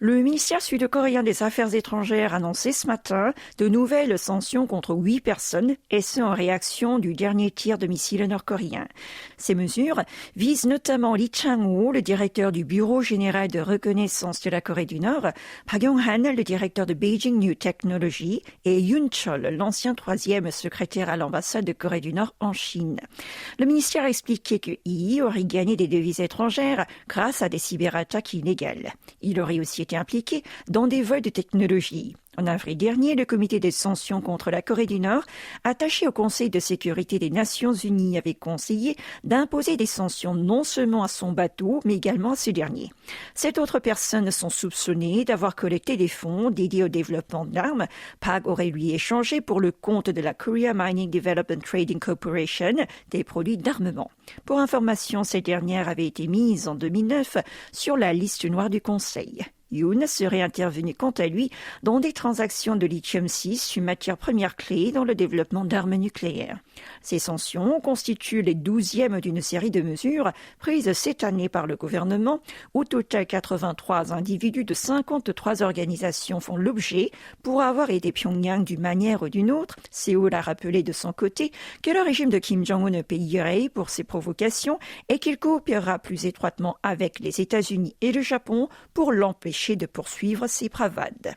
Le ministère sud-coréen des Affaires étrangères a annoncé ce matin de nouvelles sanctions contre 8 personnes, et ce en réaction du dernier tir de missiles nord-coréen. Ces mesures visent notamment Lee Chang-ho, le directeur du Bureau général de reconnaissance de la Corée du Nord, Park Yong-han, le directeur de Beijing New Technology, et Yoon Chol, l'ancien troisième secrétaire à l'ambassade de Corée du Nord en Chine. Le ministère a expliqué que Yi aurait gagné des devises étrangères grâce à des cyberattaques illégales. Il aurait aussi été impliqué dans des vols de technologie. En avril dernier, le comité des sanctions contre la Corée du Nord, attaché au Conseil de sécurité des Nations Unies, avait conseillé d'imposer des sanctions non seulement à son bateau, mais également à ce dernier. 7 autres personnes sont soupçonnées d'avoir collecté des fonds dédiés au développement d'armes. Park aurait lui échangé pour le compte de la Korea Mining Development Trading Corporation des produits d'armement. Pour information, cette dernière avait été mise en 2009 sur la liste noire du Conseil. Yoon serait intervenu quant à lui dans des transactions de lithium-6, une matière première clé dans le développement d'armes nucléaires. Ces sanctions constituent les 12e d'une série de mesures prises cette année par le gouvernement. Au total, 83 individus de 53 organisations font l'objet pour avoir aidé Pyongyang d'une manière ou d'une autre. Séoul a rappelé de son côté que le régime de Kim Jong-un payerait pour ces provocations et qu'il coopérera plus étroitement avec les États-Unis et le Japon pour l'empêcher de poursuivre ses bravades.